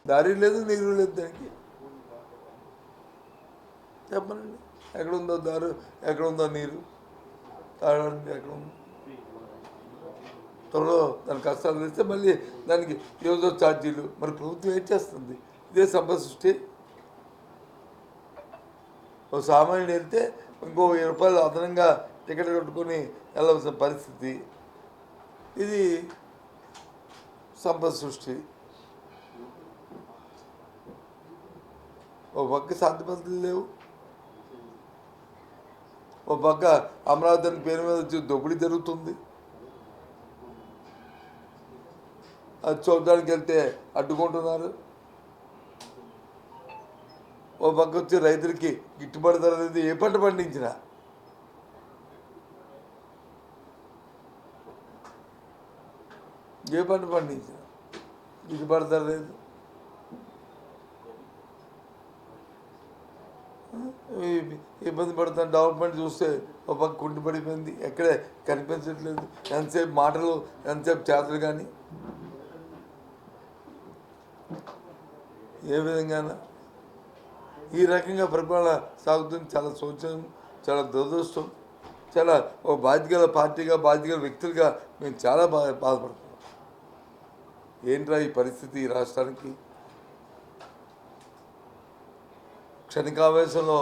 దారి లేదు, నీరు లేదు దానికి. చెప్పనండి, ఎక్కడుందో దారు, ఎక్కడుందో నీరు, తాగడానికి ఎక్కడుందో. త్వరలో దాని కష్టాలు తెస్తే మళ్ళీ దానికి ఏదో ఛార్జీలు. మరి ప్రభుత్వం ఏం చేస్తుంది? ఇదే సంపద సృష్టి. ఓ సామాన్యుడు వెళ్తే ఇంకో 1000 రూపాయలు అదనంగా టికెట్ కట్టుకొని వెళ్ళవలసిన పరిస్థితి. ఇది సంపద సృష్టి. ఓ పక్క శాంతి భద్రతలు లేవు, ఓ పక్క అమరావతి పేరు మీద వచ్చి దోపిడీ జరుగుతుంది. అది చూడడానికి వెళ్తే అడ్డుకుంటున్నారు. ఓ పక్క వచ్చి రైతులకి గిట్టుబాటు ధర లేదు. ఏ పంట పండించినా గిట్టుబాటు ధర లేదు. ఇబ్బంది పడుతున్న డెవలప్మెంట్ చూస్తే ఒక పక్క కుంటిపడిపోయింది, ఎక్కడే కనిపించట్లేదు. ఎంతసేపు మాటలు, ఎంతసేపు చేతలు. కానీ ఏ విధంగా ఈ రకంగా పరిపాలన సాగుతుంది. చాలా శోచనీయం, చాలా దురదృష్టం. చాలా ఒక బాధ్యత పార్టీగా, బాధ్యత వ్యక్తులుగా మేము చాలా బాధపడుతున్నాం. ఏంట్రా ఈ పరిస్థితి ఈ రాష్ట్రానికి? క్షణికావేశంలో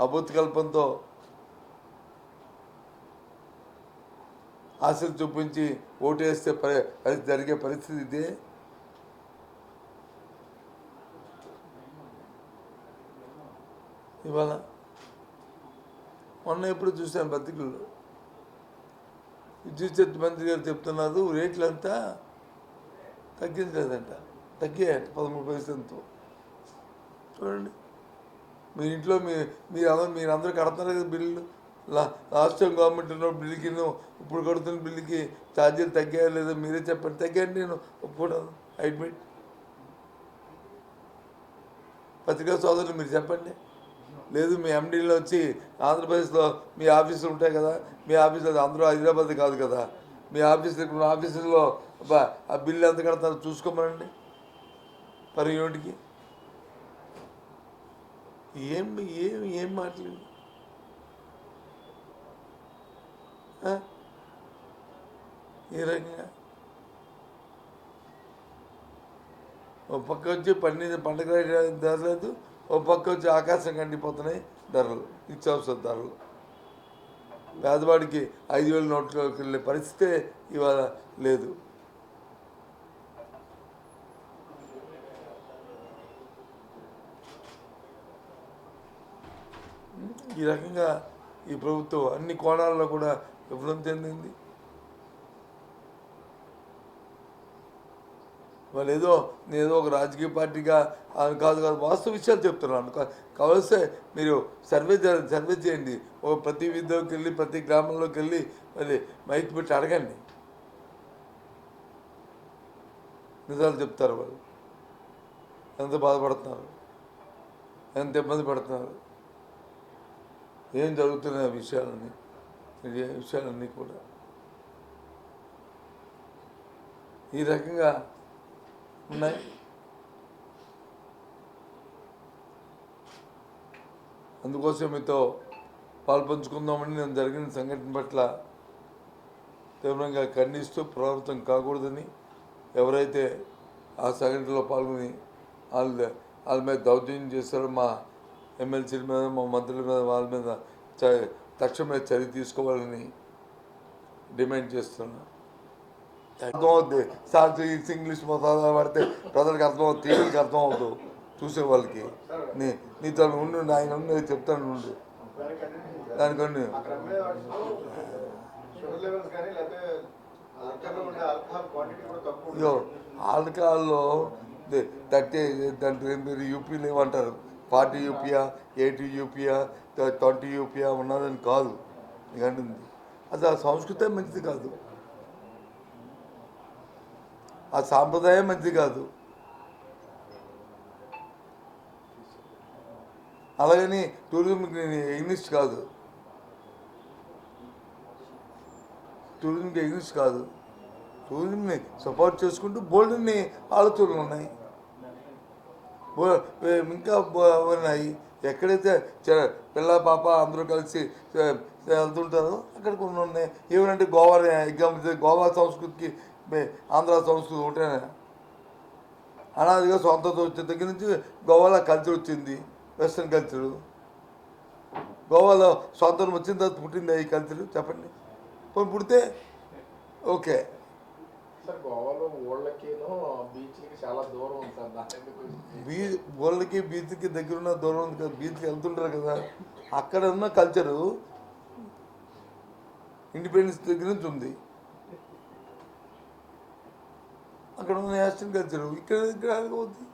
అభూతకల్పంతో ఆశలు చూపించి ఓటేస్తే జరిగే పరిస్థితి ఇదే. ఇవాళ మొన్న ఎప్పుడు చూసాను పత్రికల్లో, విద్యుత్ మంత్రి గారు చెప్తున్నారు రేట్లంతా తగ్గించలేదంట, తగ్గాయంట 13%. చూడండి, మీ ఇంట్లో మీరందరూ కడుతున్నారు కదా బిల్లు. లాస్ట్ టైం గవర్నమెంట్ ఉన్న బిల్లుకి ఇప్పుడు కడుతున్న బిల్లుకి ఛార్జీలు తగ్గాయో లేదో మీరే చెప్పండి. తగ్గాయండి, నేను ఒప్పుకోవడం అడ్మిట్. పత్రికా సోదరులు మీరు చెప్పండి. లేదు మీ ఎండీలో వచ్చి ఆంధ్రప్రదేశ్లో మీ ఆఫీసులు ఉంటాయి కదా, మీ ఆఫీసులో అందరూ హైదరాబాద్ కాదు కదా, మీ ఆఫీసులో ఆ బిల్లు ఎంత కడతారో చూసుకోమనండి పర్ యూనిట్కి. ఏం మాట్లాడు. ఈ రకంగా ఒక పక్క వచ్చి పండుగ ధర లేదు, ఒక పక్క వచ్చి ఆకాశం కండిపోతున్నాయి ధరలు, నిత్యావసర ధరలు. పేదవాడికి 5,000 నోట్లోకి వెళ్ళే పరిస్థితే ఇవాళ లేదు. ఈ రకంగా ఈ ప్రభుత్వం అన్ని కోణాల్లో కూడా విఫలం చెందింది. వాళ్ళు ఏదో ఒక రాజకీయ పార్టీగా కాదు, వాస్తవ విషయాలు చెప్తున్నాను. కావలిస్తే మీరు సర్వే చేయండి. ప్రతి వీధిలోకి వెళ్ళి, ప్రతి గ్రామంలోకి వెళ్ళి మళ్ళీ మైక్ పెట్టి అడగండి. నిజాలు చెప్తారు వాళ్ళు. ఎంత బాధపడుతున్నారు, ఎంత ఇబ్బంది పడుతున్నారు, ఏం జరుగుతున్నాయి విషయాలన్నీ కూడా ఈ రకంగా ఉన్నాయి. అందుకోసం మీతో పాల్పంచుకుందామని నేను జరిగిన సంఘటన పట్ల తీవ్రంగా ఖండిస్తూ పునరావృతం కాకూడదని, ఎవరైతే ఆ సంఘటనలో పాల్గొని వాళ్ళ మీద దౌర్జన్యం చేస్తారో మా ఎమ్మెల్సీల మీద, మా మంత్రుల మీద, వాళ్ళ మీద తక్షణమే చర్య తీసుకోవాలని డిమాండ్ చేస్తున్నాను. అర్థమవుద్ది సార్, ఇంగ్లీష్ మొత్తం పడితే ప్రజలకు అర్థమవుతుంది, టీవీకి అర్థం అవుతుంది చూసే వాళ్ళకి. నీతో ఉండు, ఆయన ఉండి చెప్తాను ఉండు దానికన్నా. ఆల్కహాల్లో 30 దాంట్లో మీరు యూపీలు ఏమంటారు, 40 యూపీయా, 80 యూపీయా, 20 యూపీయా ఉన్నదని కాదు అంటుంది. అది ఆ సంస్కృతే మంచిది కాదు, ఆ సాంప్రదాయం మంచిది కాదు. అలాగని టూరిజంకి ఎగ్నిస్ట్ కాదు, టూరిజంని సపోర్ట్ చేసుకుంటూ బోల్డ్ని ఆలోచనలు ఉన్నాయి. ఇంకా ఉన్నాయి. ఎక్కడైతే పిల్ల పాప అందరూ కలిసి వెళ్తుంటారో అక్కడ కొన్ని ఉన్నాయి. ఏమంటే గోవా ఎగ్జాంపుల్ గోవా సంస్కృతికి ఆంధ్ర సంస్కృతి ఒకటే అనాదిగా స్వంతంతో వచ్చిన దగ్గర నుంచి గోవాలో కల్చర్ వచ్చింది, వెస్ట్రన్ కల్చరు. గోవాలో స్వాతంత్రం వచ్చిన తర్వాత పుట్టింది ఈ కల్చర్ చెప్పండి. పోయి పుడితే ఓకే. ఊళ్ళకి బీచ్కి దగ్గర ఉన్న దూరం ఉంది కదా, బీచ్కి వెళ్తుంటారు కదా. అక్కడ ఉన్న కల్చరు ఇండిపెండెన్స్ దగ్గర నుంచి ఉంది. అక్కడ ఉన్న వెస్ట్రన్ కల్చరు ఇక్కడ అవుతుంది.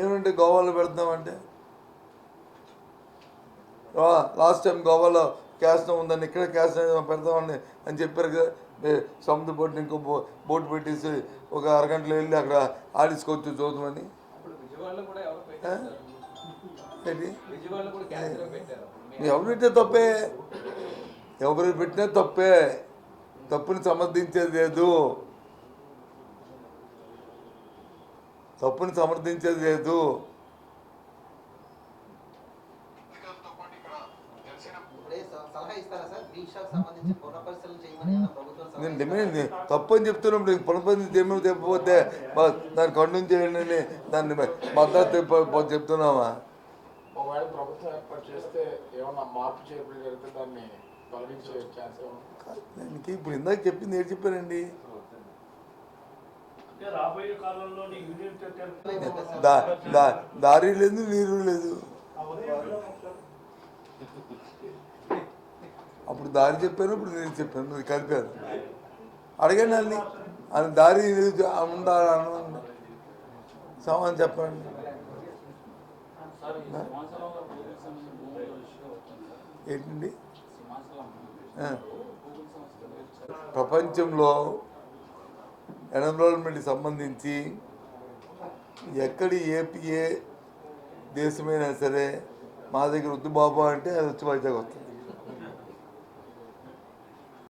ఏమంటే గోవాలో పెడతామంటే లాస్ట్ టైం గోవాలో క్యాస్ట్ ఉందని ఇక్కడ క్యాస్ట్ పెడతామని అని చెప్పారు కదా. సముద్ర బోట్ని ఇంకో బోట్ పెట్టేసి ఒక అరగంటలో వెళ్ళి అక్కడ ఆడించుకోవచ్చు చూద్దామని. ఎవరు పెట్టే తప్పే, ఎవరు పెట్టినా తప్పే, తప్పుని సమర్థించేది లేదు, తప్పుని సమర్థించేది లేదు. నేను డిమాండ్ తప్పు అని చెప్తున్నప్పుడు పునఃపరిశీలన చేయమని చెప్పకపోతే దాన్ని కంటిన్యూ చేయండి అని దాన్ని మద్దతు చెప్తున్నామా? దానికి ఇప్పుడు ఇందాక చెప్పింది ఏడు చెప్పారండి. దారి లేదు, నీరు లేదు. అప్పుడు దారి చెప్పాను, ఇప్పుడు నేను చెప్పాను, నువ్వు కలిపాను. అడగండి అన్ని అని దారి ఉండాలన్న సమాధానం చెప్పండి. ఏంటండి ప్రపంచంలో ఎన్విరాన్మెంట్కి సంబంధించి ఎక్కడి ఏ దేశమైనా సరే మా దగ్గర వద్దు బాబా అంటే అది వచ్చి వైజాగ్ వస్తుంది.